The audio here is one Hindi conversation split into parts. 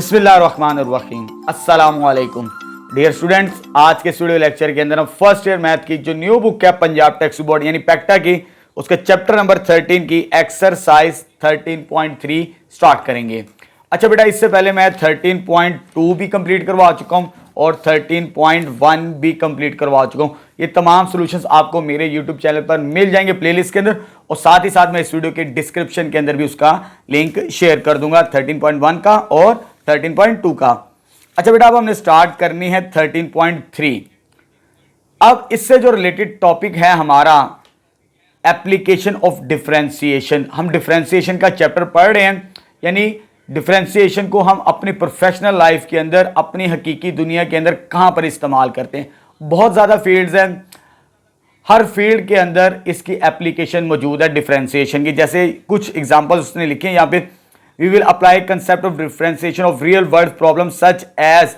बिस्मिल्लाहिर्रहमानिर्रहीम अस्सलामुअलैकुम डियर स्टूडेंट्स। आज के स्टूडियो लेक्चर के अंदर हम फर्स्ट ईयर मैथ की जो न्यू बुक है पंजाब टेक्स्ट बोर्ड यानी पैक्टा की, उसके चैप्टर नंबर 13 की एक्सरसाइज 13.3 स्टार्ट करेंगे। अच्छा बेटा, इससे पहले मैं 13.2 भी कंप्लीट करवा चुका हूं और 13.1 भी कंप्लीट करवा चुका हूं। ये तमाम सॉल्यूशंस आपको मेरे यूट्यूब चैनल पर मिल जाएंगे प्लेलिस्ट के अंदर, और साथ ही साथ मैं इस वीडियो के डिस्क्रिप्शन के अंदर भी उसका लिंक शेयर कर दूंगा 13.1 का और 13.2 का। अच्छा बेटा, अब हमने स्टार्ट करनी है 13.3। अब इससे जो रिलेटेड टॉपिक है हमारा एप्लीकेशन ऑफ डिफरेंशिएशन। हम डिफरेंशिएशन का चैप्टर पढ़ रहे हैं, यानी डिफरेंशिएशन को हम अपनी प्रोफेशनल लाइफ के अंदर, अपनी हकीकी दुनिया के अंदर कहां पर इस्तेमाल करते हैं। बहुत ज़्यादा फील्ड्स हैं, हर फील्ड के अंदर इसकी एप्लीकेशन मौजूद है डिफरेंशिएशन की। जैसे कुछ एग्जांपल्स उसने लिखे हैं यहाँ पे, we will apply concept of differentiation of real world problem such as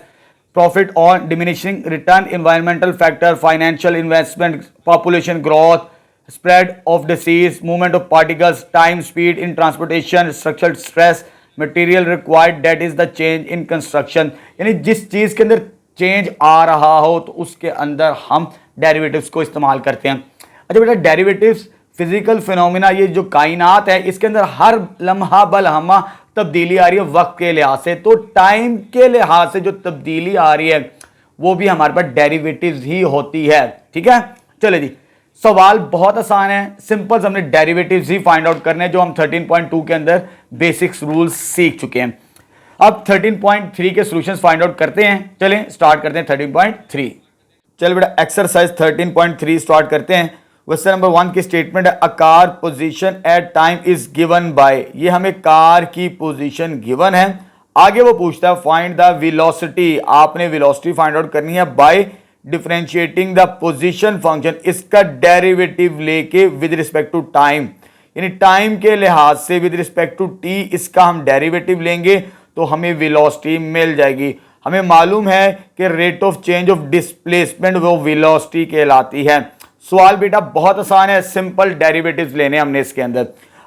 profit on diminishing return, environmental factor, financial investment, population growth, spread of disease, movement of particles, time, speed in transportation, structural stress, material required, that is the change in construction। यानी जिस चीज के अंदर चेंज आ रहा हो तो उसके अंदर हम डेरिवेटिव्स को इस्तेमाल करते हैं। अच्छा बेटा, डेरिवेटिव्स फिजिकल फिनोमिना, ये जो कायनात है इसके अंदर हर लम्हा बलहमा तब्दीली आ रही है वक्त के लिहाज से, तो टाइम के लिहाज से जो तब्दीली आ रही है वो भी हमारे पास डेरिवेटिव्स ही होती है। ठीक है, चले जी, सवाल बहुत आसान है, सिंपल। हमने डेरिवेटिव्स ही फाइंड आउट करने हैं जो हम 13.2 के अंदर बेसिक्स रूल्स सीख चुके हैं। अब 13.3 के सॉल्यूशंस फाइंड आउट करते हैं। चलें स्टार्ट करते हैं 13.3। चल बेटा, एक्सरसाइज 13.3 स्टार्ट करते हैं। क्वेश्चन नंबर 1 की स्टेटमेंट है, a car position at time is given by. ये हमें कार की पोजीशन गिवन है। आगे वो पूछता है फाइंड द वेलोसिटी। आपने वेलोसिटी फाइंड आउट करनी है by differentiating the position function, इसका डेरिवेटिव लेके विद रिस्पेक्ट टू टाइम, यानी टाइम के लिहाज से विद रिस्पेक्ट टू टी इसका हम डेरिवेटिव लेंगे तो हमें वेलोसिटी मिल जाएगी। हमें मालूम है कि rate of change of displacement वो वेलोसिटी कहलाती है। सवाल बेटा बहुत आसान है, सिंपल डेरिवेटिव्स लेने हमने इसके अंदर।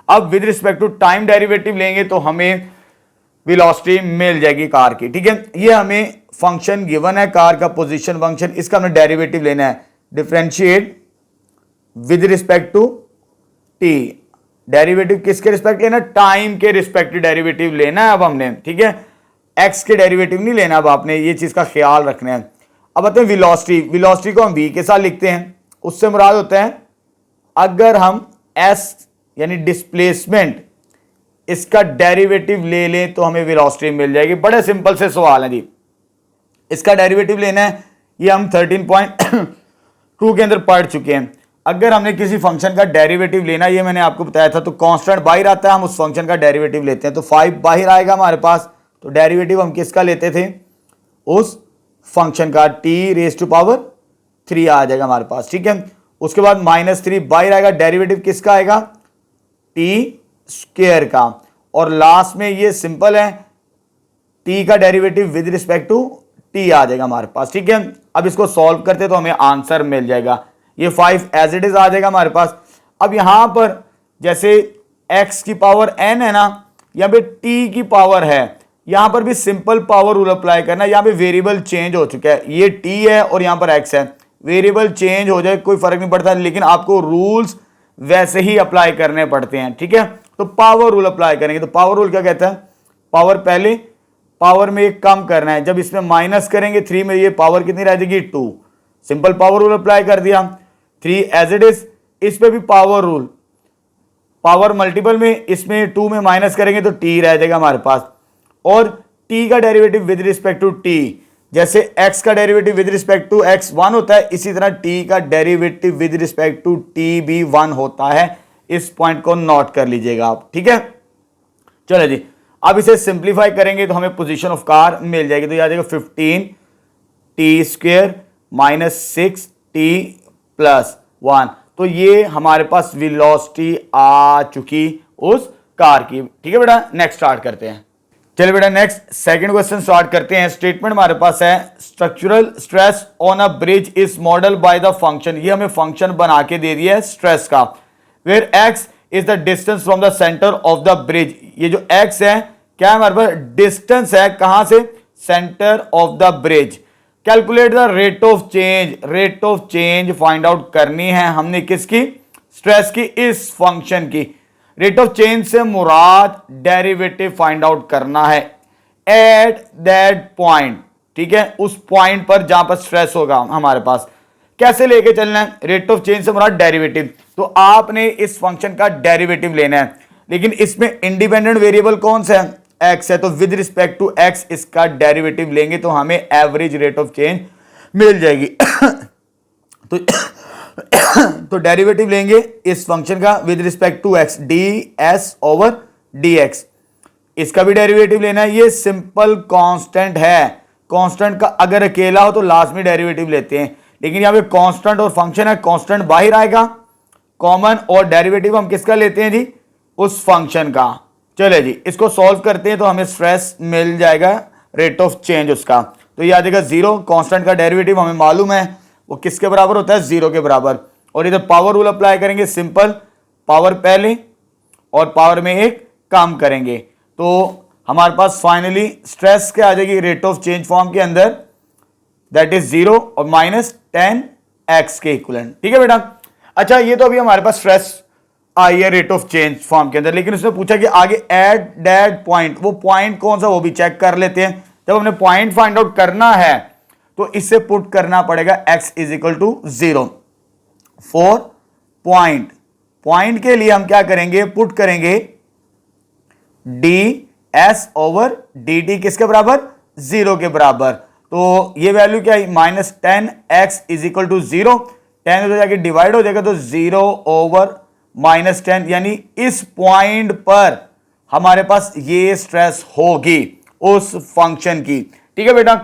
अब with respect to time derivative लेंगे तो हमें वेलोसिटी मिल जाएगी कार की। ठीक है, ये हमें फंक्शन गिवन है कार का पोजीशन फंक्शन, इसका हमने डेरिवेटिव लेना है। Differentiate with respect to T, derivative किसके रिस्पेक्ट लेना, टाइम के रिस्पेक्ट डेरिवेटिव लेना है अब हमने। ठीक है, एक्स के डेरिवेटिव नहीं लेना, अब आपने ये चीज का ख्याल रखना है। अब आते हैं वेलोसिटी। वेलोसिटी को हम v के साथ लिखते हैं, उससे मुराद होता है अगर हम s यानी डिस्प्लेसमेंट इसका डेरिवेटिव ले लें तो हमें वेलोसिटी मिल जाएगी। बड़े सिंपल से सवाल है जी, इसका डेरिवेटिव लेना है। ये हम 13.2 के अंदर पढ़ चुके हैं। अगर हमने किसी फंक्शन का डेरिवेटिव लेना, ये मैंने आपको बताया था, तो कांस्टेंट बाहर आता है, हम उस फंक्शन का डेरिवेटिव लेते हैं तो 5 बाहर आएगा हमारे पास, तो डेरिवेटिव हम किसका लेते थे, उस फंक्शन का, t⁻³ आ जाएगा हमारे पास। ठीक है, उसके बाद -3 बाहर आएगा, डेरिवेटिव किसका आएगा, t² का, और लास्ट में ये सिंपल है t का derivative with respect to t आ जाएगा हमारे पास। ठीक है, अब इसको सॉल्व करते तो हमें आंसर मिल जाएगा। ये 5 एज इट इज आ जाएगा हमारे पास। अब यहां पर जैसे x की पावर n है ना, यहां पे t की पावर है, यहां पर भी सिंपल पावर रूल अप्लाई करना। यहां पे वेरिएबल चेंज हो चुका है, ये t है और यहां पर x है, वेरिएबल चेंज हो जाए कोई फर्क नहीं पड़ता, लेकिन आपको रूल्स वैसे ही अप्लाई करने पड़ते हैं। ठीक है, तो पावर रूल अप्लाई करेंगे। तो पावर रूल क्या कहता है, पावर पहले पावर में एक कम करना है, जब इसमें माइनस करेंगे 3 में, ये पावर कितनी रह जाएगी, 2। सिंपल पावर रूल अप्लाई कर दिया, 3 एज इट इज। इस पे भी पावर रूल, पावर मल्टीपल में, इसमें 2 में माइनस करेंगे तो t रह जाएगा हमारे पास। और t का derivative with respect to t, जैसे x का derivative with respect to x 1 होता है, इसी तरह t का derivative with respect to t भी 1 होता है। इस पॉइंट को नोट कर लीजिएगा आप। ठीक है, चलो जी, अब इसे सिंप्लीफाई करेंगे तो हमें पोजीशन ऑफ कार मिल जाएगी। तो ये आ जाएगा 15t² -6t+1। तो ये हमारे पास वेलोसिटी आ चुकी उस कार की। ठीक है बेटा, नेक्स्ट स्टार्ट करते हैं। चलिए बेटा, नेक्स्ट सेकंड क्वेश्चन स्टार्ट करते हैं। स्टेटमेंट हमारे पास है, structural stress on a bridge is model by the function. ये हमें फंक्शन बना के दे दिया है स्ट्रेस का, where x is the distance from the centre of the bridge. ये जो x है क्या है हमारे पास, डिस्टेंस है कहां से, centre of the bridge. Calculate the rate of change, rate of change find out करनी है हमने किसकी, स्ट्रेस की, इस फंक्शन की। रेट ऑफ चेंज से मुराद डेरिवेटिव फाइंड आउट करना है एट दैट पॉइंट, ठीक है, उस पॉइंट पर जहां पर स्ट्रेस होगा हमारे पास। कैसे लेके चलना है, रेट ऑफ चेंज से मुराद डेरिवेटिव, तो आपने इस फंक्शन का डेरिवेटिव लेना है, लेकिन इसमें इंडिपेंडेंट वेरिएबल कौन सा है, एक्स है, तो विद रिस्पेक्ट टू एक्स इसका डेरिवेटिव लेंगे तो हमें एवरेज रेट ऑफ चेंज मिल जाएगी। तो डेरिवेटिव लेंगे इस फंक्शन का with respect to x, d S over D x, इसका भी डेरिवेटिव लेना है। ये सिंपल कांस्टेंट है, कांस्टेंट का अगर अकेला हो तो लास्ट में डेरिवेटिव लेते हैं, लेकिन यहां पे कांस्टेंट और फंक्शन है, कांस्टेंट बाहर आएगा कॉमन, और डेरिवेटिव हम किसका लेते हैं जी, उस फंक्शन का। चले जी इसको सॉल्व करते हैं तो हमें स्ट्रेस मिल जाएगा, रेट ऑफ चेंज उसका, तो ये आ जाएगा जीरो। कांस्टेंट का डेरिवेटिव हमें मालूम है वो किसके बराबर होता है, जीरो के बराबर। और इधर पावर रूल अप्लाई करेंगे, सिंपल, पावर पहले और पावर में एक कम करेंगे, तो हमारे पास फाइनली स्ट्रेस क्या आ जाएगी रेट ऑफ चेंज फॉर्म के अंदर, दैट इज जीरो और -10x के इक्वलेंट, ठीक है बेटा। अच्छा ये तो अभी हमारे पास स्ट्रेस आई है रेट ऑफ चेंज फॉर्म के अंदर, लेकिन उसने पूछा कि आगे एट दैट पॉइंट, वो पॉइंट कौन सा वो भी चेक कर लेते हैं। जब हमने पॉइंट फाइंड आउट करना है तो इससे पुट करना पड़ेगा x is equal to 0 for point, point के लिए हम क्या करेंगे, पुट करेंगे d S over D t किसके बराबर, 0 के बराबर। तो ये वैल्यू क्या है, -10x इज इक्वल टू 0, 10 तो जाके डिवाइड हो जाएगा तो 0 ओवर -10, यानी इस पॉइंट पर हमारे पास ये स्ट्रेस होगी उस फंक्शन की, ठीक है बेटा।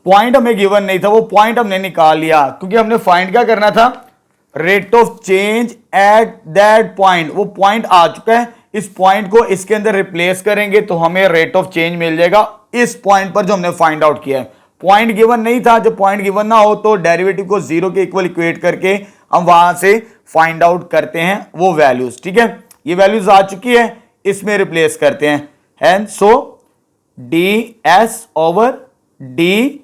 पॉइंट हमें गिवन नहीं था, वो पॉइंट हमने निकाल लिया, क्योंकि हमने फाइंड क्या करना था, rate of change at that point, वो पॉइंट आ चुका है, इस पॉइंट को इसके अंदर रिप्लेस करेंगे तो हमें रेट ऑफ चेंज मिल जाएगा इस पॉइंट पर जो हमने फाइंड आउट किया है। पॉइंट गिवन नहीं था, जब पॉइंट गिवन ना हो तो डेरिवेटिव को 0 के इक्वल इक्वेट करके हम वहां से फाइंड आउट करते हैं वो वैल्यूज, ठीक है। ये वैल्यूज आ चुकी है, इसमें रिप्लेस करते हैं, and so D S over D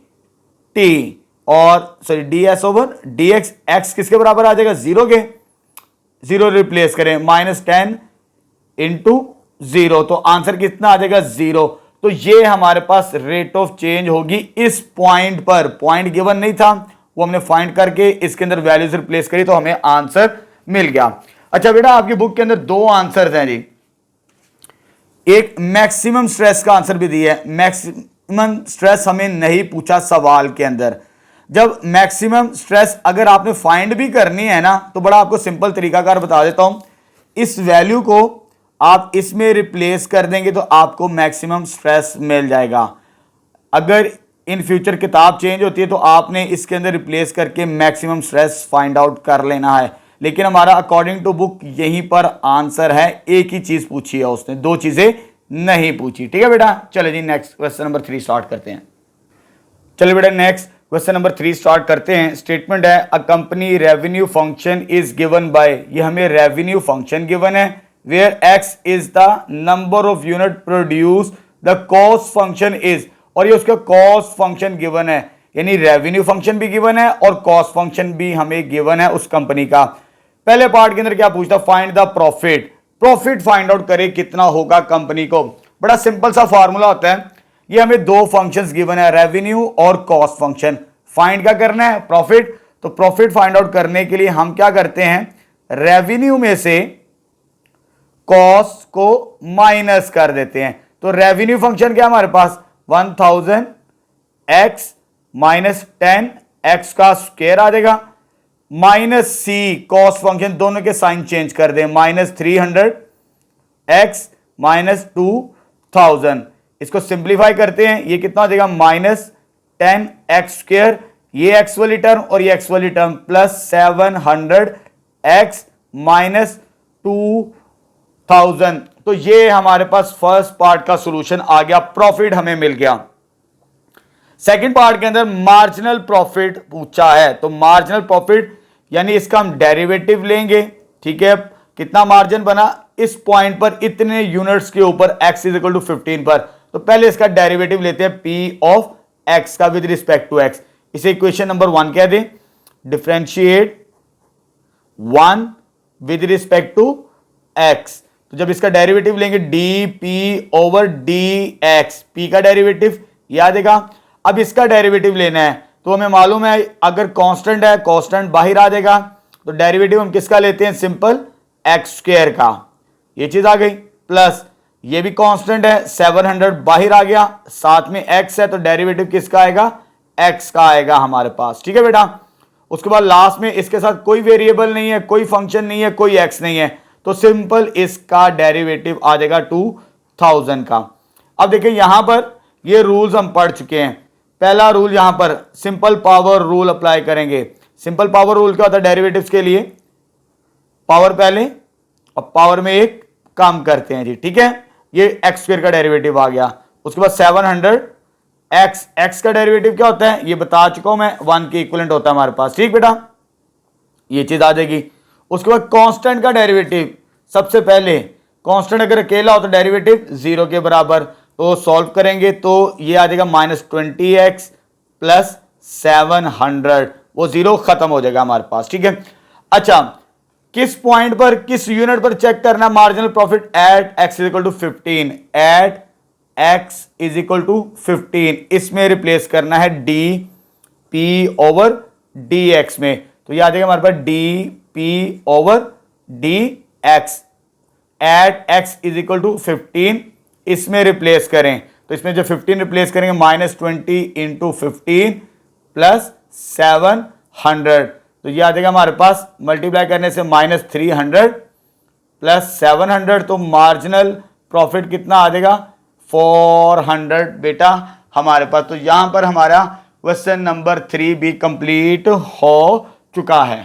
T और sorry D S over D X, X किसके बराबर आ जाएगा, 0 के, 0 रिप्लेस करें, -10 इंटू 0, तो आंसर कितना आ जाएगा, 0। तो ये हमारे पास रेट ऑफ चेंज होगी इस पॉइंट पर, पॉइंट गिवन नहीं था, वो हमने फाइंड करके इसके अंदर वैल्यूज रिप्लेस करी तो हमें आंसर मिल गया। अच्छा बेटा आपकी बुक के अंदर 2 आंसर्स हैं जी, एक मैक्सिमम स्ट्रेस का आंसर भी दिया है, मैक्सिमम स्ट्रेस हमें नहीं पूछा सवाल के अंदर। जब मैक्सिमम स्ट्रेस अगर आपने फाइंड भी करनी है ना, तो बड़ा आपको सिंपल तरीकाकार बता देता हूं, इस वैल्यू को आप इसमें रिप्लेस कर देंगे तो आपको मैक्सिमम स्ट्रेस मिल जाएगा। अगर इन फ्यूचर किताब चेंज होती है तो आपने इसके अंदर रिप्लेस करके मैक्सिमम स्ट्रेस फाइंड आउट कर लेना है, लेकिन हमारा अकॉर्डिंग टू बुक यहीं पर आंसर है, एक ही चीज पूछी है उसने, 2 चीजें नहीं पूछी, ठीक है बेटा। चले जी नेक्स्ट क्वेश्चन नंबर 3 स्टार्ट करते हैं। चलिए बेटा नेक्स्ट क्वेश्चन नंबर 3 स्टार्ट करते हैं। स्टेटमेंट है a company revenue function is given by, ये हमें रेवेन्यू फंक्शन गिवन है, where x is the number of unit produce, the cost function is, और ये उसका कॉस्ट फंक्शन गिवन है, यानी रेवेन्यू फंक्शन भी गिवन है और कॉस्ट फंक्शन भी हमें गिवन है उस कंपनी का। पहले पार्ट के अंदर क्या पूछता, find the profit, profit find out करे कितना होगा कंपनी को। बड़ा सिंपल सा फार्मूला होता है, ये हमें 2 फंक्शंस गिवन है, रेवेन्यू और कॉस्ट फंक्शन। फाइंड क्या करना है, प्रॉफिट, तो प्रॉफिट फाइंड आउट करने के लिए हम क्या करते हैं, रेवेन्यू में से कॉस्ट को माइनस कर देते हैं। तो रेवेन्यू फंक्शन क्या हमारे पास 1000 एक्स माइनस 10 एक्स का स्क्वायर आ जाएगा, माइनस सी कॉस्ट फंक्शन, दोनों के साइन चेंज कर दें, -300 एक्स माइनस 2000, इसको सिंप्लीफाई करते हैं, ये कितना हो जाएगा -10 एक्स स्क्वायर, ये एक्स वाली टर्म और ये एक्स वाली टर्म, प्लस 700 एक्स माइनस 2000। तो ये हमारे पास फर्स्ट पार्ट का सॉल्यूशन आ गया, प्रॉफिट हमें मिल गया। सेकंड पार्ट के अंदर मार्जिनल प्रॉफिट पूछा है, तो मार्जिनल प्रॉफिट यानी इसका हम डेरिवेटिव लेंगे, ठीक है, कितना मार्जिन बना इस पॉइंट पर इतने यूनिट्स के ऊपर x इज इक्वल टू 15 पर। तो पहले इसका डेरिवेटिव लेते हैं p ऑफ x का विद रिस्पेक्ट टू x। इसे इक्वेशन नंबर 1 कह दें, differentiate 1 with respect to x। तो जब इसका डेरिवेटिव लेंगे dp ओवर dx, p का डेरिवेटिव याद है। अब इसका डेरिवेटिव लेना है तो हमें मालूम है अगर कांस्टेंट है कांस्टेंट बाहर आ जाएगा, तो डेरिवेटिव हम किसका लेते हैं, सिंपल एक्स स्क्वायर का। ये चीज आ गई, प्लस ये भी कांस्टेंट है 700 बाहर आ गया, साथ में x है तो डेरिवेटिव किसका आएगा, x का आएगा हमारे पास। ठीक है बेटा। उसके बाद लास्ट में इसके साथ कोई वेरिएबल नहीं है, कोई फंक्शन नहीं है, कोई x नहीं है, तो सिंपल इसका डेरिवेटिव आ जाएगा 2000 का। अब देखिए यहां पर ये रूल्स हम पढ़ चुके हैं। पहला रूल यहां पर सिंपल पावर रूल अप्लाई करेंगे। सिंपल पावर रूल क्या होता है, डेरिवेटिव्स के लिए पावर पहले और पावर में एक काम करते हैं जी। ठीक है, ये एक्स स्क्वायर का डेरिवेटिव आ गया। उसके बाद 700 एक्स का डेरिवेटिव क्या होता है ये बता चुका हूं मैं, 1 के इक्विवेलेंट होता है हमारे पास। ठीक बेटा, ये चीज आ जाएगी। उसके बाद कांस्टेंट का डेरिवेटिव, सबसे पहले कांस्टेंट अगर अकेला हो तो डेरिवेटिव 0 के बराबर, तो सॉल्व करेंगे तो ये आ जाएगा -20x प्लस 700, वो 0 खत्म हो जाएगा हमारे पास। ठीक है। अच्छा, किस पॉइंट पर किस यूनिट पर चेक करना marginal profit, at x is equal to 15, at x is equal to 15, इसमें रिप्लेस करना है dp ओवर dx में, तो यह आ जाएगा हमारे पास dp over dx, at x is equal to 15, इसमें रिप्लेस करें तो इसमें जो 15 रिप्लेस करेंगे -20 इंटू 15 प्लस 700, तो ये आ जाएगा हमारे पास मल्टीप्लाई करने से -300 प्लस 700, तो मार्जिनल प्रॉफिट कितना आ जाएगा 400 बेटा हमारे पास। तो यहां पर हमारा क्वेश्चन नंबर 3 भी कंप्लीट हो चुका है।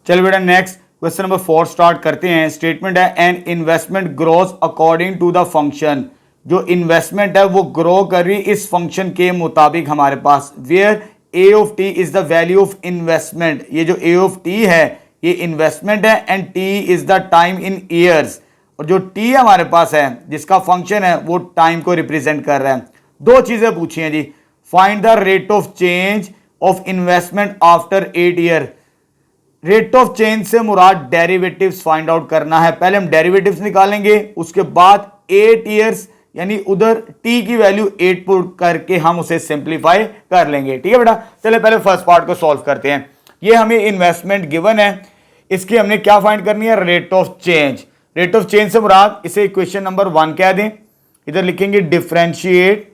चल बेटा नेक्स्ट क्वेश्चन नंबर 4 स्टार्ट करते हैं। स्टेटमेंट है an investment grows according to the function, जो इन्वेस्टमेंट है वो ग्रो कर रही इस फंक्शन के मुताबिक हमारे पास, where A of T is the value of investment, ये जो ए ऑफ टी है ये इन्वेस्टमेंट है, and T is the time in years, और जो टी हमारे पास है जिसका फंक्शन है वो टाइम को रिप्रेजेंट कर रहा है। दो चीजें पूछी हैं जी, find the rate of change of investment after 8 year. Rate of change से मुराद डेरिवेटिव्स फाइंड आउट करना है। पहले हम डेरिवेटिव्स निकालेंगे, उसके बाद 8 ईयर्स यानी उधर t की वैल्यू 8 पुट करके हम उसे सिंप्लीफाई कर लेंगे। ठीक है बेटा, चले पहले फर्स्ट पार्ट को सॉल्व करते हैं। ये हमें इन्वेस्टमेंट गिवन है, इसकी हमने क्या फाइंड करनी है, rate of change. Rate of change से मुराद इसे इक्वेशन नंबर 1 कह दें, इधर लिखेंगे differentiate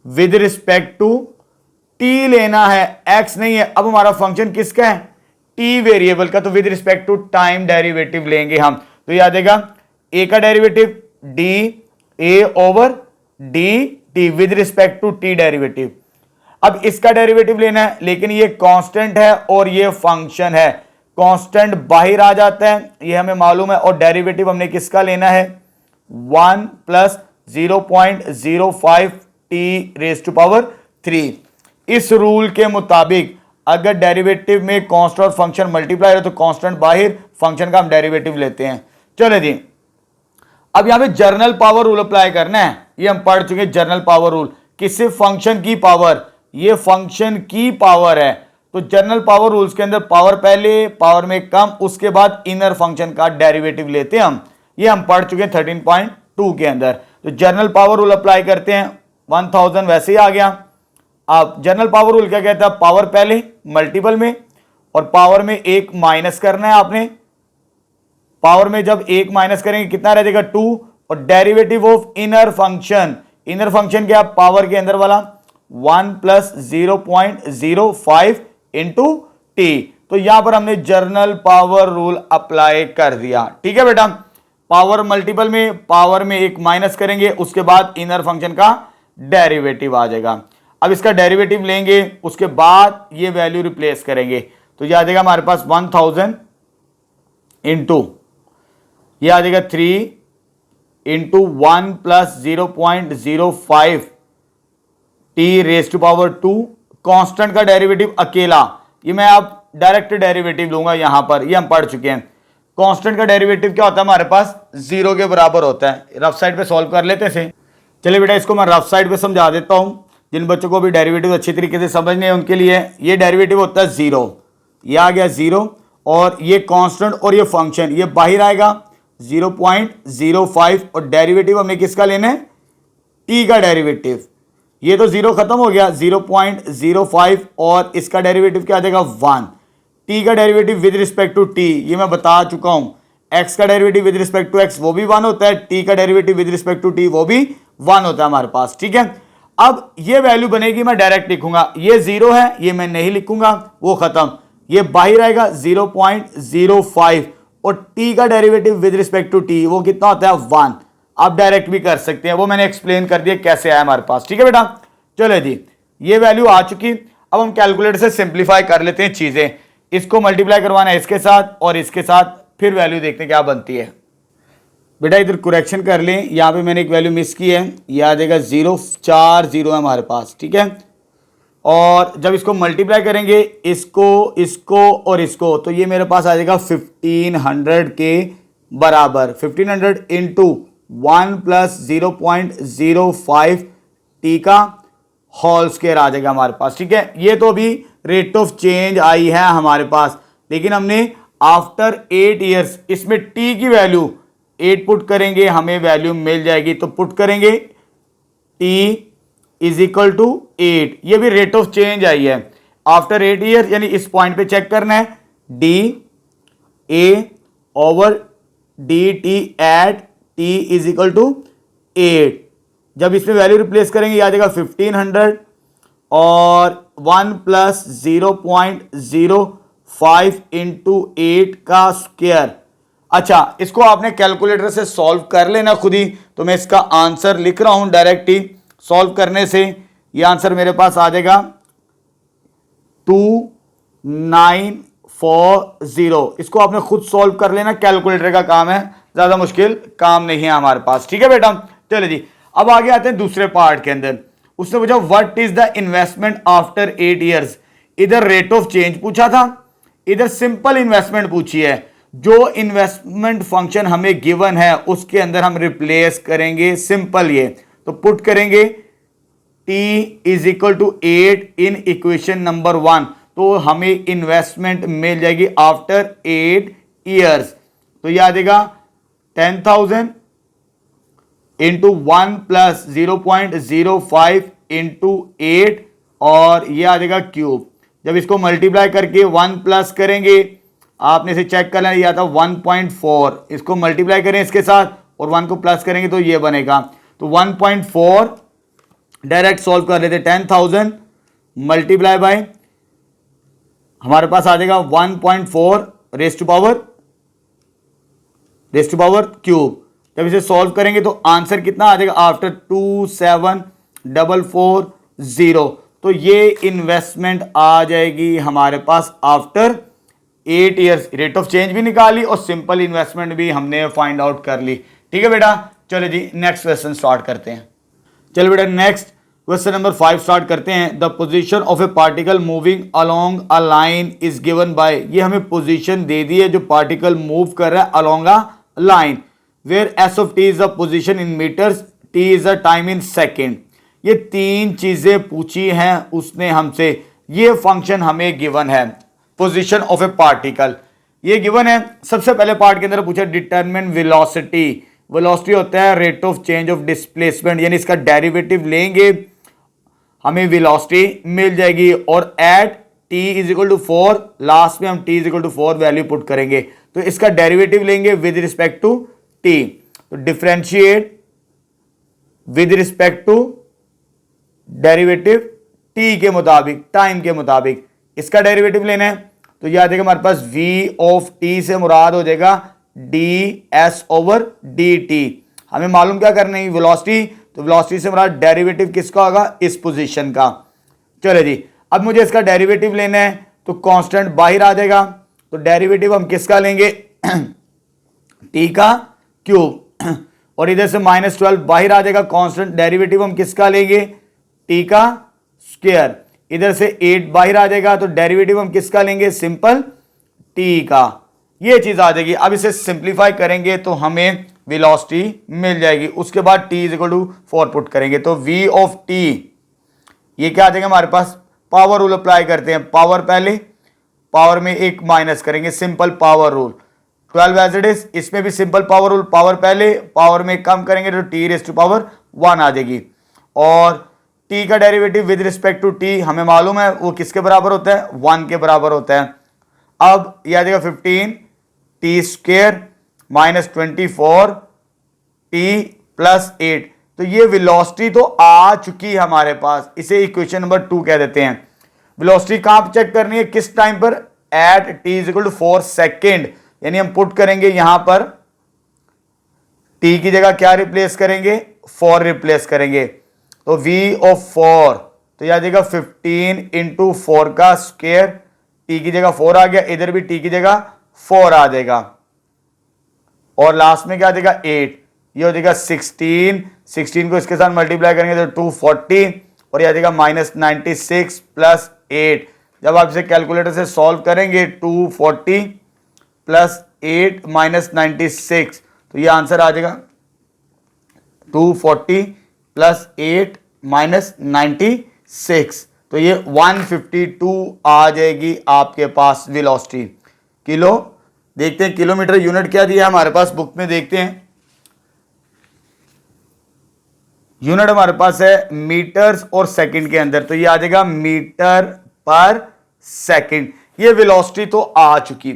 with respect to t लेना है, x नहीं है। अब हमारा फंक्शन किसका है, t वेरिएबल का, तो with respect to time derivative लेंगे हम, तो याद देगा a का derivative d a over dt with respect to t derivative. अब इसका डेरिवेटिव लेना है, लेकिन ये कांस्टेंट है और ये फंक्शन है, कांस्टेंट बाहर आ जाता है ये हमें मालूम है, और डेरिवेटिव हमने किसका लेना है 1 plus 0.05 t raise to power 3। इस रूल के मुताबिक अगर डेरिवेटिव में कांस्टेंट और फंक्शन मल्टीप्लाई हो तो कांस्टेंट बाहर, फंक्शन का हम डेरिवेटिव लेते हैं। चलो जी, अब यहां पे जर्नल पावर रूल अप्लाई करना है, ये हम पढ़ चुके हैं। जर्नल पावर रूल किसी फंक्शन की पावर, ये फंक्शन की पावर है, तो जर्नल पावर रूल्स के अंदर पावर पहले, पावर में कम, उसके बाद इनर फंक्शन का डेरिवेटिव लेते हैं हम, ये हम पढ़ चुके हैं 13.2 के अंदर। तो जर्नल पावर रूल अप्लाई करते हैं, 1000 वैसे ही आ गया। अब जनरल पावर रूल क्या कहता है, पावर पहले मल्टीपल में और पावर में एक माइनस करना है आपने। पावर में जब एक माइनस करेंगे कितना रह जाएगा 2, और derivative of inner function, inner function क्या, पावर के अंदर वाला 1 प्लस 0.05 इंटू टी। तो यहां पर हमने जर्नल पावर रूल अप्लाई कर दिया। ठीक है बेटा, पावर मल्टीपल में, पावर में एक माइनस करेंगे, उसके बाद इनर फंक्शन का डेरिवेटिव आ जाएगा। अब इसका डेरिवेटिव लेंगे, उसके बाद ये वैल्यू रिप्लेस करेंगे, तो ये आ जाएगा हमारे पास 1000 इंटू ये आ जाएगा 3 into 1 plus 0.05 t raise to power 2। Constant का डेरिवेटिव अकेला, ये मैं आप डायरेक्ट डेरिवेटिव लूंगा यहां पर, ये हम पढ़ चुके हैं। कांस्टेंट का डेरिवेटिव क्या होता है हमारे पास, 0 के बराबर होता है। रफ साइड पे सॉल्व कर लेते थे। चलिए बेटा इसको मैं रफ साइड पे समझा देता हूं, जिन बच्चों को भी डेरिवेटिव अच्छी तरीके से समझने हैं उनके लिए। ये डेरिवेटिव होता है 0, ये आ गया 0, और ये कांस्टेंट और ये फंक्शन ये बाहर आएगा 0.05, और डेरिवेटिव हमें किसका लेना है, t का डेरिवेटिव। ये तो 0 खत्म हो गया, 0.05, और इसका डेरिवेटिव क्या आ जाएगा 1। t का derivative with respect to t ये मैं बता चुका हूं, x का derivative with respect to x वो भी 1 होता है, t का derivative with respect to t वो भी 1 होता है हमारे पास, ठीक है। अब ये वैल्यू बनेगी, मैं डायरेक्ट लिखूंगा, ये 0 है, ये मैं नहीं लिखूंगा, वो खत्म, ये बाहर आएगा 0.05, और t का derivative with respect to t वो कितना होता है 1। आप डायरेक्ट भी कर सकते हैं, वो मैंने एक्सप्लेन कर दिया कैसे आया हमारे पास, ठीक है बेटा। चलो जी, ये वैल्यू आ चुकी। अब हम कैलकुलेटर से सिंप्लीफाई कर लेते हैं चीजें, इसको मल्टीप्लाई करवाना है इसके साथ और इसके साथ, फिर वैल्यू देखते हैं क्या बनती है। बेटा इधर करेक्शन कर लें, यहाँ पे मैंने एक वैल्यू मिस की है, ये आ जाएगा 040 है हमारे पास, ठीक है। और जब इसको मल्टीप्लाई करेंगे इसको, इसको और इसको, तो ये मेरे पास आ जाएगा 1500 के बराबर। 1500 इंटू 1 प्लस 0.05 टी का होल स्क्वायर आ जाएगा हमारे पास, ठीक है। ये तो अभी रेट ऑफ चेंज आई है हमारे पास, लेकिन हमने आफ्टर 8 ईयर्स इसमें टी की वैल्यू 8 पुट करेंगे, हमें वैल्यू मिल जाएगी। तो पुट करेंगे टी इज इक्वल टू 8, ये भी रेट ऑफ चेंज आई है आफ्टर 8 ईयर, यानी इस पॉइंट पे चेक करना है, d a over D t at t is equal to 8। जब इसमें वैल्यू रिप्लेस करेंगे आ जाएगा 1500 और 1 प्लस 0.05 इंटू 8 का स्क्वायर। अच्छा, इसको आपने कैलकुलेटर से सॉल्व कर लेना खुद ही, तो मैं इसका आंसर लिख रहा हूं डायरेक्ट ही। सॉल्व करने से ये आंसर मेरे पास आ जाएगा 2940। इसको आपने खुद सॉल्व कर लेना, कैलकुलेटर का काम है, ज्यादा मुश्किल काम नहीं है हमारे पास, ठीक है बेटा। चलो जी, अब आगे आते हैं दूसरे पार्ट के अंदर। उसने पूछा what is the investment after 8 years. इधर रेट ऑफ चेंज पूछा था, इधर सिंपल इन्वेस्टमेंट पूछी है। जो इन्वेस्टमेंट फंक्शन हमें गिवन है उसके अंदर हम रिप्लेस करेंगे सिंपल ये, तो पुट करेंगे t is equal to 8 in equation number 1, तो हमें इन्वेस्टमेंट मिल जाएगी आफ्टर 8 ईयर्स। तो ये आ जाएगा 10,000 इंटू 1 प्लस 0.05 इंटू 8, और ये आ जाएगा क्यूब। जब इसको मल्टीप्लाई करके 1 प्लस करेंगे, आपने इसे चेक कर लेना, ये आता 1.4। इसको मल्टीप्लाई करें इसके साथ और 1 को प्लस करेंगे तो ये बनेगा, तो 1.4 डायरेक्ट सॉल्व कर लेते। 10,000 मल्टीप्लाई बाय हमारे पास आ जाएगा 1.4 रेज टू पावर क्यूब। जब इसे सॉल्व करेंगे तो आंसर कितना आ जाएगा आफ्टर 27440। तो ये इन्वेस्टमेंट आ जाएगी हमारे पास after 8 years. Rate of change भी निकाली और सिंपल इन्वेस्टमेंट भी हमने फाइंड आउट कर ली, ठीक है बेटा। चलो जी, नेक्स्ट क्वेश्चन स्टार्ट करते हैं। चलो बेटा, नेक्स्ट क्वेश्चन नंबर 5 स्टार्ट करते हैं। The position of A particle moving along a line is given by. ये हमें पोजीशन दे दी है जो पार्टिकल मूव कर रहा है along a line, where s of T is the position in metres, t is the time in second. ये 3 चीजें पूछी हैं उसने हमसे। ये फंक्शन हमें गिवन है, पोजीशन ऑफ ए पार्टिकल ये गिवन है। सबसे पहले पार्ट के अंदर पूछा डिटरमिन वेलोसिटी। वेलोसिटी होता है rate of change of displacement, यानी इसका डेरिवेटिव लेंगे हमें वेलोसिटी मिल जाएगी, और at t is equal to 4, last में हम t is equal to 4 value put करेंगे, तो इसका डेरिवेटिव लेंगे विद रिस्पेक्ट टू t। तो differentiate with respect to derivative t के मुताबिक, टाइम के मुताबिक इसका डेरिवेटिव लेना है। तो यह आ जाएगा हमारे पास v ऑफ t से मुराद हो जाएगा ds ओवर dt। हमें मालूम क्या करना है वेलोसिटी, तो वेलोसिटी से मुराद डेरिवेटिव किसका होगा, इस पोजीशन का। चलो जी, अब मुझे इसका डेरिवेटिव लेना है, तो कांस्टेंट बाहर आ जाएगा, तो डेरिवेटिव हम किसका लेंगे t का क्यूब, और इधर से -12 बाहर आ जाएगा, कांस्टेंट डेरिवेटिव हम किसका लेंगे t का स्क्वायर। इधर से 8 बाहर आ जाएगा, तो डेरिवेटिव हम किसका लेंगे सिंपल t का। ये चीज आ जाएगी। अब इसे सिंप्लीफाई करेंगे तो हमें वेलोसिटी मिल जाएगी। उसके बाद t is equal to 4 put करेंगे तो v ऑफ t, ये क्या आ जाएगा हमारे पास, पावर रूल अप्लाई करते हैं, पावर पहले, पावर में एक माइनस करेंगे, simple power rule, 12 as it is, इसमें भी सिंपल पावर रूल, पावर पहले, पावर में कम करेंगे तो t रेज़ टू पावर 1 आ जाएगी। और t का derivative with respect to t हमें मालूम है वो किसके बराबर होता है, 1 के बराबर होता है। अब यह आ जाएगा 15 t square minus 24 t plus 8। तो ये वेलोसिटी तो आ चुकी है हमारे पास, इसे इक्वेशन नंबर 2 कह देते हैं। वेलोसिटी कहां पर चेक करनी है, किस टाइम पर, at t is equal to 4 second, यानी हम पुट करेंगे यहां पर t की जगह क्या रिप्लेस करेंगे, 4 रिप्लेस करेंगे तो v ऑफ 4, तो यह आ जाएगा 15 इंटू 4 का स्क्वायर, t की जगह 4 आ गया, इधर भी t की जगह 4 आ जाएगा, और लास्ट में क्या आ जाएगा 8, ये हो जाएगा 16 को इसके साथ मल्टीप्लाई करेंगे तो 240, और यह आ जाएगा माइनस 96 प्लस 8। जब आप इसे कैलकुलेटर से सॉल्व करेंगे 240 प्लस 8 माइनस 96, तो ये आंसर आ जाएगा 240 प्लस 8 माइनस 96, तो ये 152 आ जाएगी आपके पास वेलोसिटी। किलो, देखते हैं किलोमीटर यूनिट क्या दिया है हमारे पास बुक में, देखते हैं। यूनिट हमारे पास है मीटर्स और सेकंड के अंदर, तो ये आ जाएगा मीटर पर सेकंड। ये वेलोसिटी तो आ चुकी।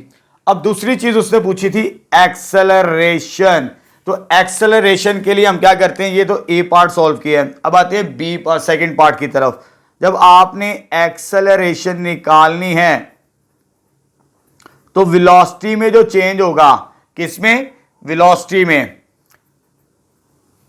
अब दूसरी चीज उसने पूछी थी एक्सेलरेशन, तो एक्सेलरेशन के लिए हम क्या करते हैं, ये तो ए पार्ट सॉल्व किया है, अब आते हैं बी पार्ट, सेकंड पार्ट की तरफ। जब आपने एक्सेलरेशन निकालनी है तो वेलोसिटी में जो चेंज होगा, किसमें, वेलोसिटी में,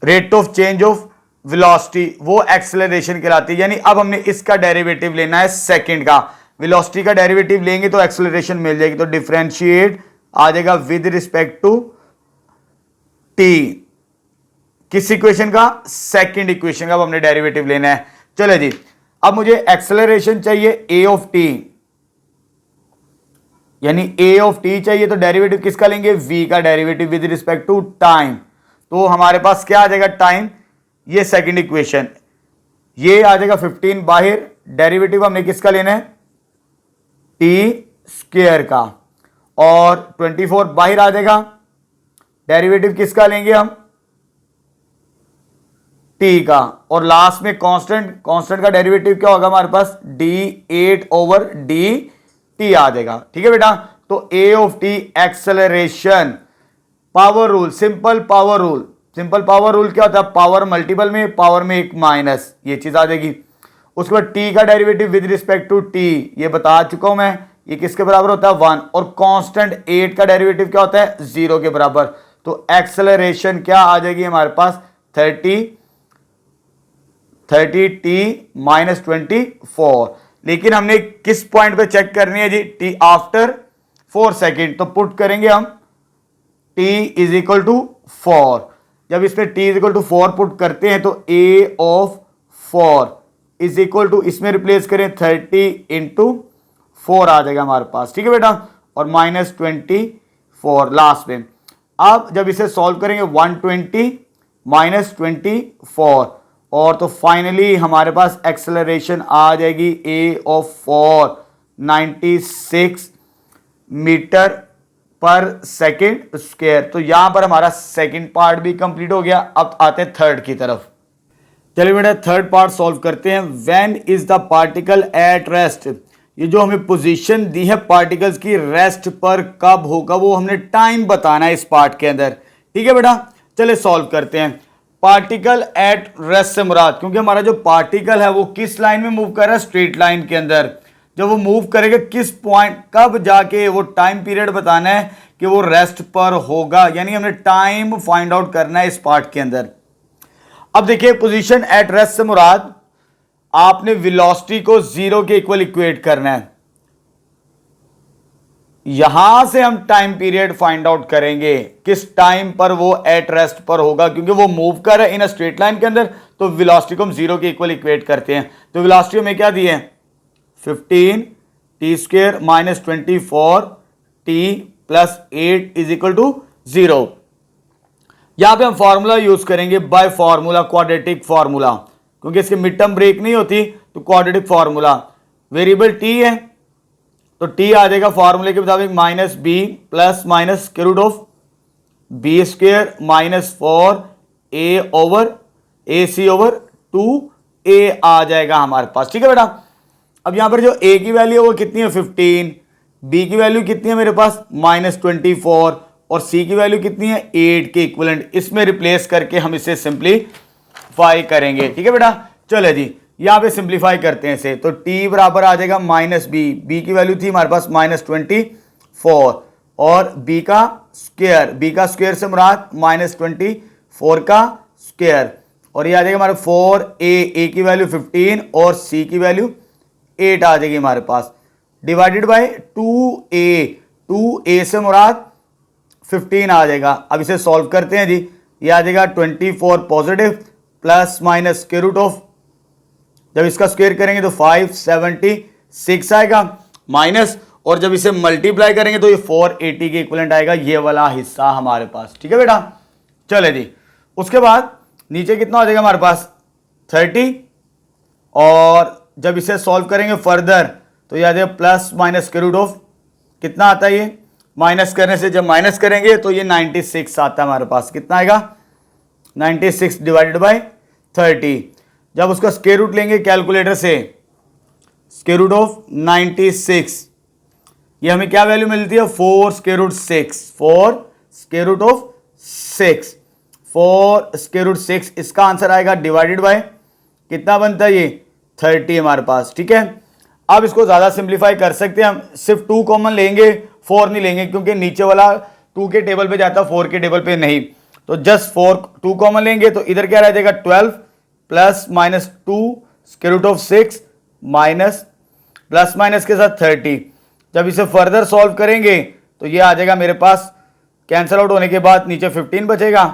rate of change of velocity, वो एक्सेलरेशन कहलाती है। यानी अब हमने इसका डेरिवेटिव लेना है सेकंड का, वेलोसिटी का डेरिवेटिव लेंगे तो एक्सेलरेशन मिल जाएगी, तो डिफरेंशिएट आ जाएगा विद रिस्पेक्ट टू टी, किस इक्वेशन का, सेकंड इक्वेशन का, अब हमने डेरिवेटिव लेना है। चलो जी, अब मुझे एक्सेलरेशन चाहिए ए ऑफ टी, यानी ए ऑफ टी चाहिए, तो डेरिवेटिव किसका लेंगे, v का derivative with respect to time. तो हमारे पास क्या आ जाएगा, टाइम, ये सेकंड इक्वेशन, ये आ जाएगा 15 बाहर, डेरिवेटिव हमने किसका लेना है, टी स्क्वायर का, और 24 बाहर आ जाएगा, डेरिवेटिव किसका लेंगे हम, टी का, और लास्ट में कांस्टेंट का डेरिवेटिव क्या होगा हमारे पास, d8 ओवर डी टी आ जाएगा। ठीक है बेटा, तो A of T acceleration, power rule, simple power rule, simple power rule क्या होता है, पावर मल्टीपल में, पावर में एक माइनस, ये चीज आ जाएगी। उसके बाद टी का derivative with respect to t, ये बता चुका हूं मैं, ये किसके बराबर होता है, 1, और कांस्टेंट 8 का डेरिवेटिव क्या होता है, 0 के बराबर। तो एक्सेलरेशन क्या आ जाएगी हमारे पास, 30 टी माइनस 24, लेकिन हमने किस पॉइंट पे चेक करनी है जी, टी आफ्टर 4 सेकेंड, तो पुट करेंगे हम t इज इक्वल टू 4। जब इसमें t is equal to 4 put करते हैं तो a of 4 is equal to, इसमें रिप्लेस करें 30 इंटू 4 आ जाएगा हमारे पास। ठीक है बेटा, और माइनस 24 लास्ट में। अब जब इसे सॉल्व करेंगे 120 माइनस 24, और तो फाइनली हमारे पास एक्सेलरेशन आ जाएगी a ऑफ 4 96 मीटर पर सेकेंड स्क्वायर। तो यहां पर हमारा सेकेंड पार्ट भी कंप्लीट हो गया। अब आते हैं थर्ड की तरफ। चलिए बेटा थर्ड पार्ट सॉल्व करते हैं। When is the particle at rest, ये जो हमें पोजीशन दी है पार्टिकल्स की रेस्ट पर कब होगा, वो हमने टाइम बताना है इस पार्ट के अंदर। ठीक है बेटा, चलिए सॉल्व करते हैं। पार्टिकल एट रेस्ट से मुराद, क्योंकि हमारा जो पार्टिकल है वो किस लाइन में मूव कर रहा है, स्ट्रेट लाइन के अंदर। जब वो मूव करेगा किस पॉइंट, कब जाके, वो टाइम पीरियड बताना है कि वो रेस्ट पर होगा, यानी हमने टाइम फाइंड आउट करना है इस पार्ट के अंदर। अब देखिए पोजीशन एट रेस्ट से मुराद, आपने वेलोसिटी को 0 के इक्वल इक्वेट करना है। यहां से हम टाइम पीरियड फाइंड आउट करेंगे किस टाइम पर वो एट रेस्ट पर होगा, क्योंकि वो मूव कर रहा है इन अ स्ट्रेट लाइन के अंदर, तो वेलोसिटी को हम 0 के इक्वल इक्वेट करते हैं। तो वेलोसिटी में क्या दिए हैं, 15 t square minus 24 t plus 8 is equal to 0। यहां पे हम फॉर्मूला यूज करेंगे बाय फॉर्मूला, क्वाड्रेटिक फॉर्मूला, क्योंकि इसकी मिड टर्म ब्रेक नहीं होती तो क्वाड्रेटिक फॉर्मूला। वेरिएबल टी है तो टी आ जाएगा फॉर्मूले के मुताबिक minus b plus minus square root of b square minus 4 over a c over 2a आ जाएगा हमारे पास। ठीक है बेटा। अब यहां पर जो a की वैल्यू है वो कितनी है 15, b की वैल्यू कितनी है मेरे पास -24 और c की वैल्यू कितनी है 8 के इक्विवेलेंट। इसमें रिप्लेस करके हम इसे सिंप्लीफाई करेंगे। ठीक है बेटा। चले जी यहां पे सिंप्लीफाई करते हैं इसे, तो t बराबर आ जाएगा -b की वैल्यू थी हमारे पास -24 और b का स्क्वायर से मुराद -24 का स्क्वायर, और ये आ जाएगा हमारे 4a की वैल्यू 15 और c की वैल्यू 8 आ जाएगी हमारे पास, डिवाइडेड बाय 2a से मुराद 15 आ जाएगा। अब इसे सॉल्व करते हैं जी। ये आ जाएगा 24 positive plus minus square root of, जब इसका स्क्वायर करेंगे तो 576 आएगा माइनस, और जब इसे मल्टीप्लाई करेंगे तो ये 480 के इक्विवेलेंट आएगा, ये वाला हिस्सा हमारे पास। ठीक है बेटा। चले जी उसके बाद नीचे कितना हो जाएगा हमारे पास 30, और जब इसे सॉल्व करेंगे फर्दर तो ये आ जाएगा plus minus square root of, कितना आता है ये, माइनस करने से जब माइनस करेंगे तो ये 96 आता है हमारे पास। कितना आएगा 96 डिवाइडेड बाय 30। जब उसका स्क्वायर रूट लेंगे कैलकुलेटर से, स्क्वायर रूट ऑफ 96, ये हमें क्या वैल्यू मिलती है 4 square root 6, 4 square root of 6, 4 square root 6, इसका आंसर आएगा डिवाइडेड बाय कितना बनता है ये 30 हमारे पास। ठीक है। अब इसको ज्यादा सिंप्लीफाई कर सकते हैं हम, सिर्फ 2 कॉमन लेंगे 4 नहीं लेंगे, क्योंकि नीचे वाला 2 के टेबल पे जाता है 4 के टेबल पे नहीं, तो जस्ट 2 कॉमन लेंगे तो इधर क्या रह जाएगा 12 plus minus 2 square root of 6 minus plus minus के साथ 30। जब इसे फर्दर सॉल्व करेंगे तो ये आ जाएगा मेरे पास, कैंसल आउट होने के बाद नीचे 15 बचेगा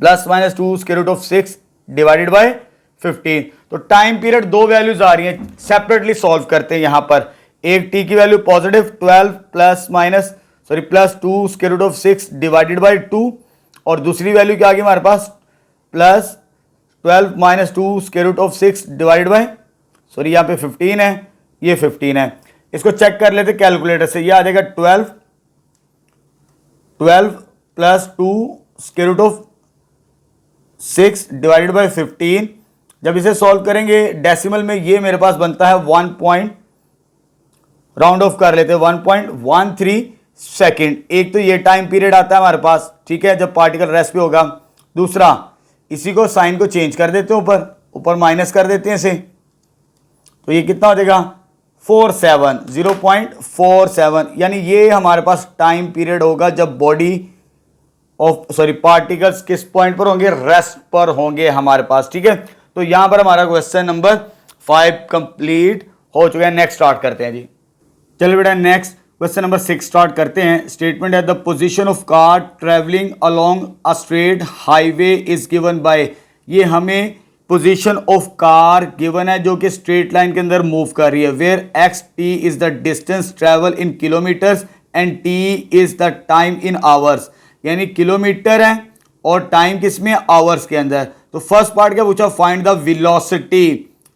plus minus 2 square root of 6 divided by 15। तो टाइम पीरियड दो वैल्यूज आ रही हैं, सेपरेटली सॉल्व करते हैं। यहां पर एक t की value positive 12 plus 2 square root of 6 divided by 2, और दूसरी वैल्यू क्या आ गई हमारे पास plus 12 minus 2 square root of 6 divided by, sorry यहाँ पे 15 है, ये 15 है। इसको चेक कर लेते कैलकुलेटर से, ये आ जाएगा 12 plus 2 square root of 6 divided by 15। जब इसे सॉल्व करेंगे डेसिमल में ये मेरे पास बनता है 1 राउंड ऑफ कर लेते हैं 1.13 सेकेंड। एक तो ये टाइम पीरियड आता है हमारे पास, ठीक है, जब पार्टिकल रेस्ट पे होगा। दूसरा इसी को साइन को चेंज कर देते हैं, ऊपर माइनस कर देते हैं इसे, तो ये कितना हो जाएगा 0.47, यानी ये हमारे पास टाइम पीरियड होगा जब पार्टिकल्स किस पॉइंट पर होंगे, रेस्ट पर होंगे हमारे पास। ठीक है। तो यहां पर हमारा क्वेश्चन नंबर 5 कंप्लीट हो चुका है। नेक्स्ट स्टार्ट करते हैं जी। चलिए बेटा नेक्स्ट क्वेश्चन नंबर 6 स्टार्ट करते हैं। स्टेटमेंट है the position of car travelling along a straight highway is given by, ये हमें पोजीशन ऑफ कार गिवन है जो कि स्ट्रेट लाइन के अंदर मूव कर रही है, where x t is the distance travel in kilometres and T is the time in hours, यानी किलोमीटर है और टाइम किसमें आवर्स के अंदर। तो फर्स्ट पार्ट क्या पूछा, find the velocity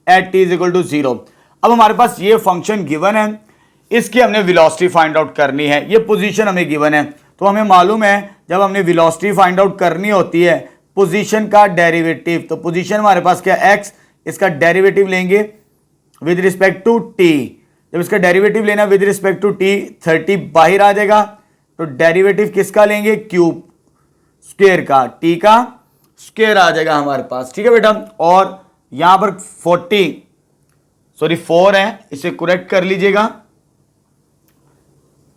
at t is equal to 0। अब हमारे पास ये फंक्शन गिवन है, इसकी हमने वेलोसिटी फाइंड आउट करनी है। ये पोजीशन हमें गिवन है, तो हमें मालूम है जब हमने वेलोसिटी फाइंड आउट करनी होती है पोजीशन का डेरिवेटिव, तो पोजीशन हमारे पास क्या x, इसका डेरिवेटिव लेंगे विद रिस्पेक्ट टू t। जब इसका डेरिवेटिव लेना विद रिस्पेक्ट टू t 30 बाहर आ जाएगा, तो डेरिवेटिव किसका लेंगे क्यूब स्क्वायर का, t का स्क्वायर आ जाएगा हमारे पास। ठीक है बेटा। और यहां पर 4 है, इसे करेक्ट कर लीजिएगा,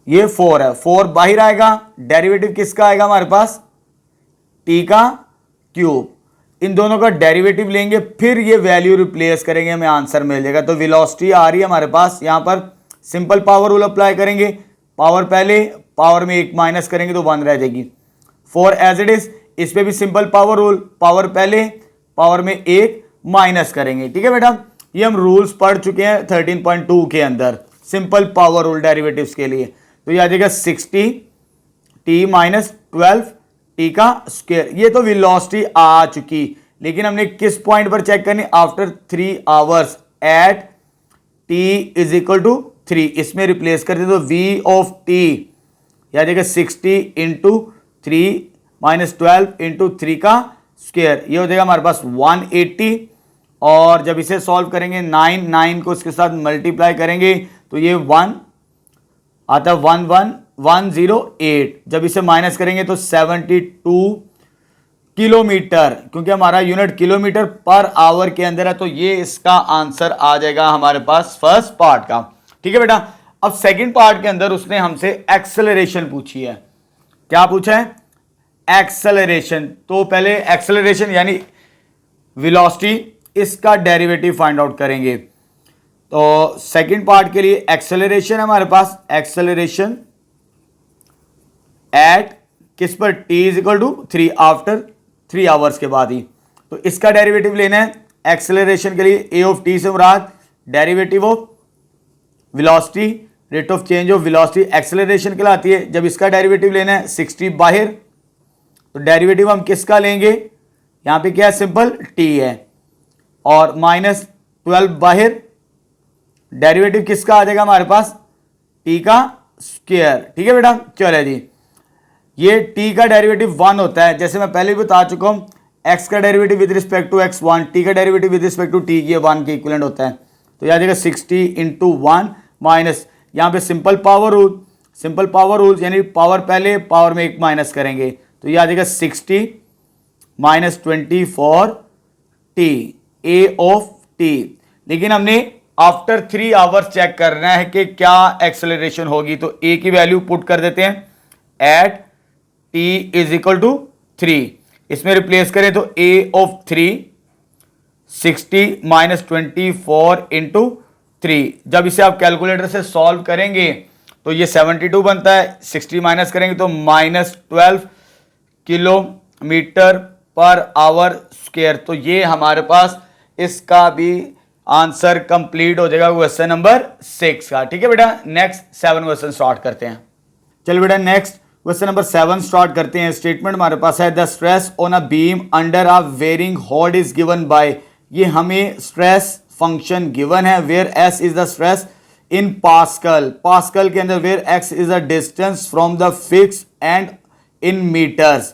ये 4 है, 4 बाहर आएगा, डेरिवेटिव किसका आएगा हमारे पास t का क्यूब। इन दोनों का डेरिवेटिव लेंगे, फिर ये वैल्यू रिप्लेस करेंगे, हमें आंसर मिल जाएगा। तो वेलोसिटी आ रही है हमारे पास, यहां पर सिंपल पावर रूल अप्लाई करेंगे, पावर पहले, पावर में 1 माइनस करेंगे तो 1 रह जाएगी। 4 एज इट इज, इस पे भी सिंपल पावर रूल, पावर पहले, पावर में 1 माइनस करेंगे। ठीक है बेटा। ये हम रूल्स पढ़ चुके हैं 13.2 के अंदर, सिंपल पावर रूल डेरिवेटिव्स के लिए। तो ये आ जाएगा 60 t माइनस 12 t का स्क्वायर। ये तो वेलोसिटी आ चुकी, लेकिन हमने किस पॉइंट पर चेक करनी, after 3 hours at t is equal to 3। इसमें रिप्लेस कर दे तो v ऑफ t या जाएगा 60 इंटू 3 माइनस 12 इंटू 3 का स्क्वायर। ये हो जाएगा हमारे पास 180, और जब इसे सॉल्व करेंगे 9 को इसके साथ मल्टीप्लाई करेंगे तो ये 1 आता है 11108। जब इसे माइनस करेंगे तो 72 किलोमीटर, क्योंकि हमारा यूनिट किलोमीटर पर आवर के अंदर है, तो ये इसका आंसर आ जाएगा हमारे पास फर्स्ट पार्ट का। ठीक है बेटा। अब सेकंड पार्ट के अंदर उसने हमसे एक्सेलरेशन पूछी है। क्या पूछा है? एक्सेलरेशन। तो पहले एक्सेलरेशन यानी वेलोसिटी, इसका डेरिवेटिव फाइंड आउट करेंगे। तो सेकंड पार्ट के लिए एक्सेलरेशन है हमारे पास, एक्सेलरेशन एट किस पर, t is equal to 3 after 3 hours के बाद ही। तो इसका डेरिवेटिव लेना है एक्सेलरेशन के लिए। a ऑफ t से मुराद derivative of velocity, rate of change of velocity acceleration कहलाती है। जब इसका डेरिवेटिव लेना है 60 बाहर, तो डेरिवेटिव हम किसका लेंगे, यहां पे क्या है, सिंपल t है, और माइनस 12 बाहर, डेरिवेटिव किसका आ जाएगा हमारे पास, t का स्क्वायर। ठीक है बेटा। चलो जी, ये t का डेरिवेटिव 1 होता है, जैसे मैं पहले भी बता चुका हूं, x का derivative with respect to x1, t का derivative with respect to t, ये 1 के इक्विवेलेंट होता है। तो यह आ जाएगा 60 इंटू 1 माइनस, यहां पे simple power rule, simple power rule यानी पावर पहले, पावर में 1 माइनस करेंगे, तो यह आ जाएगा 60 minus 24 t, a of t। लेकिन हमने आफ्टर 3 आवर्स चेक करना है कि क्या एक्सेलरेशन होगी, तो a की वैल्यू पुट कर देते हैं at t is equal to 3। इसमें रिप्लेस करें तो a ऑफ 3 60 माइनस 24 इंटू 3। जब इसे आप कैलकुलेटर से सॉल्व करेंगे तो ये 72 बनता है, 60 माइनस करेंगे तो minus 12 kilometre per hour square. तो ये हमारे पास इसका भी आंसर कंप्लीट हो जाएगा क्वेश्चन नंबर 6 का। ठीक है बेटा। नेक्स्ट 7 क्वेश्चन स्टार्ट करते हैं। चल बेटा, नेक्स्ट क्वेश्चन नंबर 7 स्टार्ट करते हैं। स्टेटमेंट हमारे पास है, the stress on a beam under a varying hold is given by. ये हमें स्ट्रेस फंक्शन गिवन है, where S is the stress in pascal, pascal के अंदर, where x is the distance from the fix end in metres.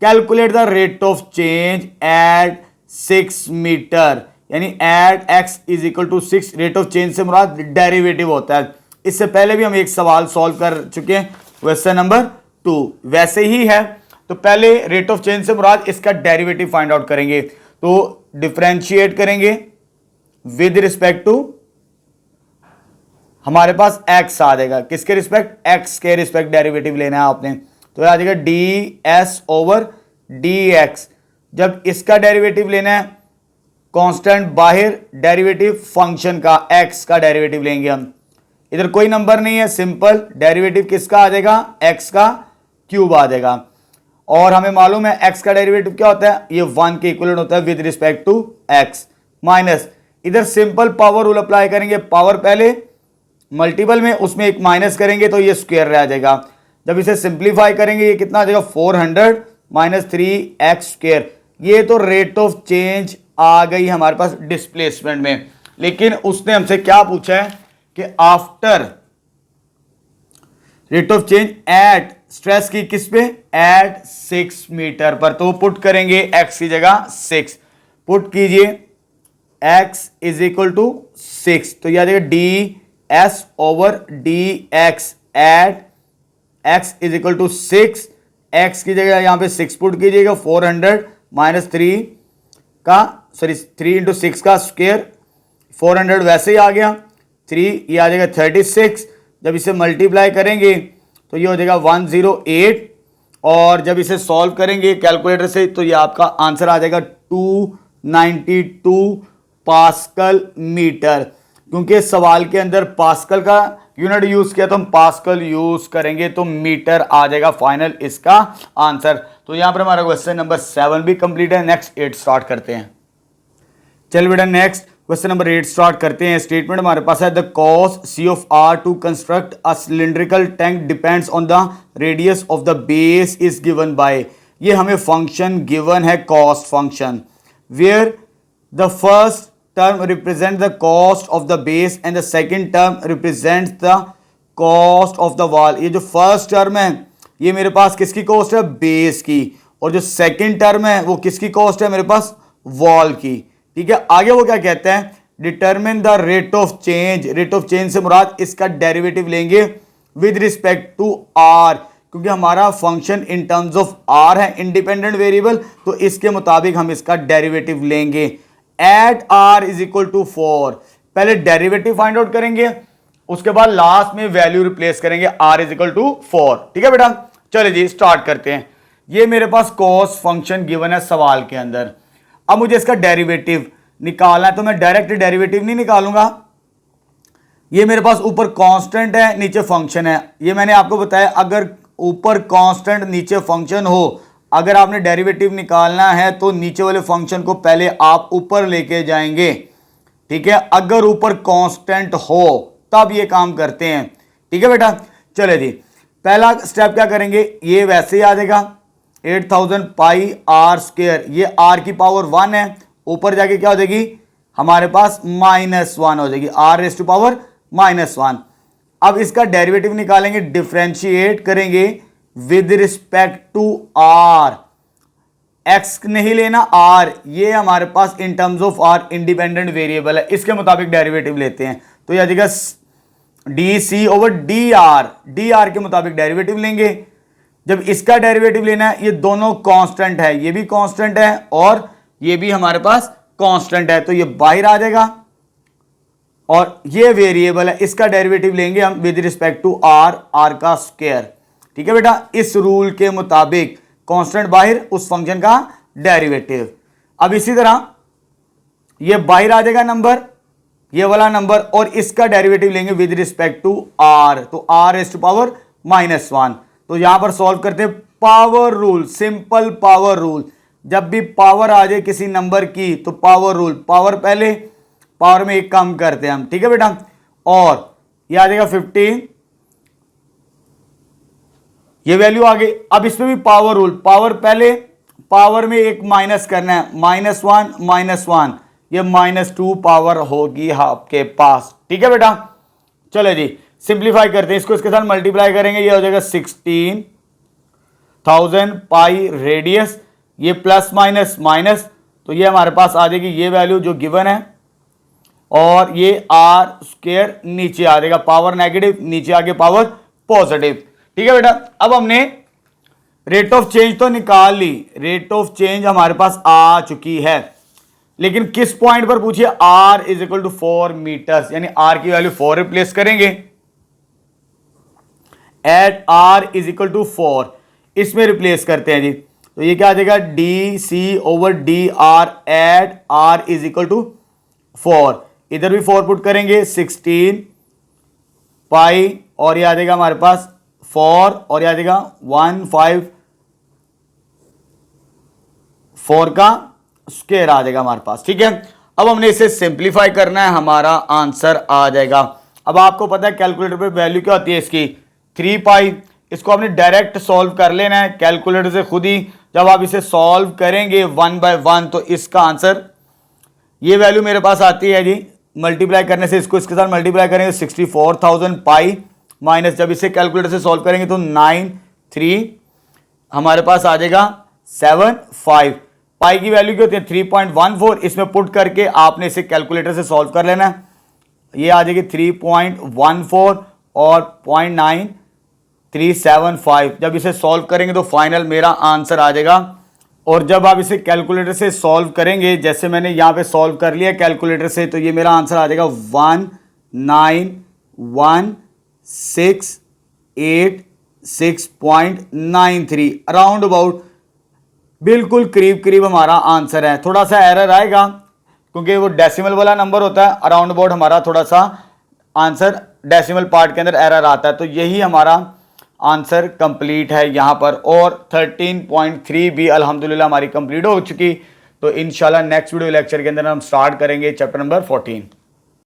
Calculate the rate of change at 6 metre, यानी at X is equal to 6। Rate of change से मुराद डेरिवेटिव होता है। इससे पहले भी हम एक सवाल सॉल्व कर चुके हैं, क्वेश्चन नंबर 2 वैसे ही है। तो पहले रेट ऑफ चेंज से मुराद इसका डेरिवेटिव फाइंड आउट करेंगे, तो डिफरेंशिएट करेंगे विद रिस्पेक्ट टू, हमारे पास x आ जाएगा, किसके रिस्पेक्ट, x के रिस्पेक्ट डेरिवेटिव लेना है आपने, तो आ जाएगा ds ओवर dx। जब इसका डेरिवेटिव लेना है, कांस्टेंट बाहर, डेरिवेटिव फंक्शन का x का डेरिवेटिव लेंगे हम। इधर कोई नंबर नहीं है, सिंपल डेरिवेटिव किसका आ जाएगा, x का क्यूब आ जाएगा। और हमें मालूम है x का डेरिवेटिव क्या होता है, ये 1 के इक्विवेलेंट होता है with respect to x। Minus, इधर सिंपल पावर रूल अप्लाई करेंगे, पावर पहले मल्टीपल में, उसमें एक माइनस करेंगे तो ये स्क्वायर रह जाएगा। जब इसे सिंप्लीफाई करेंगे ये कितना आ जाएगा, 400 माइनस 3x स्क्वायर। ये तो रेट ऑफ चेंज आ गई हमारे पास डिस्प्लेसमेंट में। लेकिन उसने हमसे क्या पूछा है कि after rate of change eight, stress की किस पे, एट 6 मीटर पर। तो पुट करेंगे x की जगह 6, पुट कीजिए x इज इक्वल टू 6, तो यह आ जाएगा ds over dx at x is equal to 6। x की जगह यहां पे 6 पुट कीजिएगा, 400 माइनस 3 का, सॉरी 3 इंटू 6 का स्क्वायर, 400 वैसे ही आ गया, 3 ये आ जाएगा 36। जब इसे मल्टीप्लाई करेंगे तो ये हो जाएगा 108, और जब इसे सॉल्व करेंगे कैलकुलेटर से तो ये आपका आंसर आ जाएगा 292 पास्कल मीटर। क्योंकि सवाल के अंदर पास्कल का यूनिट यूज किया तो हम पास्कल यूज करेंगे, तो मीटर आ जाएगा फाइनल इसका आंसर। तो यहां पर हमारा क्वेश्चन नंबर 7 भी कंप्लीट है। नेक्स्ट 8 स्टार्ट करते हैं। चल बेटा, नेक्स्ट क्वेश्चन नंबर 8 स्टार्ट करते हैं। स्टेटमेंट हमारे पास है the cost c of r to construct a cylindrical tank depends on the radius of the base is given by. ये हमें फंक्शन गिवन है cost function, where the first term represent the cost of the base and the second term represent the cost of the wall. ये जो फर्स्ट टर्म है ये मेरे पास किसकी कॉस्ट है? बेस की। और जो सेकेंड टर्म है वो किसकी कॉस्ट है? मेरे पास वॉल की। ठीक है, आगे वो क्या कहते हैं? Determine the rate of change. Rate of change से मुराद इसका डेरिवेटिव लेंगे विद रिस्पेक्ट टू आर, क्योंकि हमारा function in terms of r है, इंडिपेंडेंट वेरिएबल, तो इसके मुताबिक हम इसका डेरिवेटिव लेंगे। At r is equal to 4, पहले डेरिवेटिव फाइंड आउट करेंगे, उसके बाद लास्ट में वैल्यू रिप्लेस करेंगे आर इज इक्वल टू 4। ठीक है बेटा, चलिए जी स्टार्ट करते हैं। ये मेरे पास कॉस्ट फंक्शन गिवन है सवाल के अंदर। अब मुझे इसका डेरिवेटिव निकालना है, तो मैं डायरेक्ट डेरिवेटिव नहीं निकालूंगा। ये मेरे पास ऊपर कांस्टेंट है, नीचे फंक्शन है। ये मैंने आपको बताया, अगर ऊपर कांस्टेंट नीचे फंक्शन हो, अगर आपने डेरिवेटिव निकालना है तो नीचे वाले फंक्शन को पहले आप ऊपर लेके जाएंगे। ठीक है, अगर ऊपर कांस्टेंट हो तब ये काम करते हैं। ठीक है बेटा, चले जी पहला स्टेप क्या करेंगे? ये वैसे ही आ जाएगा 8000 पाई आर स्क्वायर, ये आर की पावर 1 है, ऊपर जाके क्या हो जाएगी हमारे पास -1 हो जाएगी, आर रेज़ टू पावर -1। अब इसका डेरिवेटिव निकालेंगे, डिफरेंशिएट करेंगे with respect to R. X नहीं लेना, आर, ये हमारे पास in terms of R independent variable है, इसके मुताबिक डेरिवेटिव लेते हैं। तो यह जगह डी सी over D R, D R के मुताबिक डेरिवेटिव लेंगे। जब इसका डेरिवेटिव लेना है, ये दोनों कांस्टेंट है, ये भी कांस्टेंट है और ये भी हमारे पास कांस्टेंट है, तो ये बाहर आ जाएगा और ये वेरिएबल है, इसका डेरिवेटिव लेंगे हम with respect to r, r का स्क्वायर। ठीक है बेटा, इस रूल के मुताबिक कांस्टेंट बाहर, उस फंक्शन का डेरिवेटिव। अब इसी तरह ये बाहर आ जाएगा नंबर, ये वाला नंबर, और इसका डेरिवेटिव लेंगे विद रिस्पेक्ट टू आर, तो आर रेज़ टू पावर -1। तो यहां पर सॉल्व करते हैं power rule, simple power rule. जब भी पावर आ जाए किसी नंबर की तो पावर रूल, पावर पहले, पावर में एक कम करते हैं हम। ठीक है बेटा, और ये आ जाएगा 15, ये वैल्यू आ गई। अब इसमें भी पावर रूल, पावर पहले, पावर में एक माइनस करना है, -1, ये -2 पावर होगी आपके पास। ठीक है बेटा, चलो जी सिंप्लीफाई करते हैं इसको, इसके साथ मल्टीप्लाई करेंगे, ये हो जाएगा 16000 पाई रेडियस, ये प्लस माइनस माइनस, तो ये हमारे पास आ जाएगी ये वैल्यू जो गिवन है, और ये आर स्क्वायर नीचे आ जाएगा, पावर नेगेटिव, नीचे आके पावर पॉजिटिव। ठीक है बेटा, अब हमने रेट ऑफ चेंज तो निकाल ली, रेट ऑफ चेंज हमारे पास आ चुकी है, लेकिन किस पॉइंट पर पूछिए? r is equal to 4 metres, यानी r की वैल्यू 4 रिप्लेस करेंगे। At r is equal to 4, इसमें रिप्लेस करते हैं जी, तो ये क्या आ जाएगा? D C over D r at r is equal to 4। इधर भी 4 पुट करेंगे, 16 पाई, और ये आ जाएगा हमारे पास 4, और ये आ जाएगा 154 का स्क्वायर आ जाएगा हमारे पास। ठीक है, अब हमने इसे सिंप्लीफाई करना है, हमारा आंसर आ जाएगा। अब आपको पता है कैलकुलेटर पे वैल्यू क्या होती है इसकी? 3 पाई। इसको आपने डायरेक्ट सॉल्व कर लेना है कैलकुलेटर से खुद ही। जब आप इसे सॉल्व करेंगे 1 बाय 1 तो इसका आंसर, ये वैल्यू मेरे पास आती है जी, मल्टीप्लाई करने से, इसको इसके साथ मल्टीप्लाई करेंगे 64000 पाई, माइनस जब इसे कैलकुलेटर से सॉल्व करेंगे तो 93 हमारे पास आ जाएगा 75। पाई की वैल्यू क्या होती है? 3.14, इसमें पुट करके आपने इसे कैलकुलेटर से सॉल्व कर लेना है, ये आ जाएगी 3.14 और 0.9375। जब इसे सॉल्व करेंगे तो फाइनल मेरा आंसर आ जाएगा। और जब आप इसे कैलकुलेटर से सॉल्व करेंगे, जैसे मैंने यहाँ पे सॉल्व कर लिया कैलकुलेटर से, तो ये मेरा आंसर आ जाएगा 19166.93, अराउंड अबाउट, बिल्कुल करीब करीब हमारा आंसर है। थोड़ा सा एरर आएगा क्योंकि वो डेसिमल वाला नंबर होता है, अराउंड अबाउट हमारा थोड़ा सा आंसर डेसिमल पार्ट के अंदर एरर आता है, तो यही हमारा आंसर कंप्लीट है यहाँ पर। और 13.3 भी अल्हम्दुलिल्लाह हमारी कंप्लीट हो चुकी। तो इंशाल्लाह नेक्स्ट वीडियो लेक्चर के अंदर हम स्टार्ट करेंगे चैप्टर नंबर 14।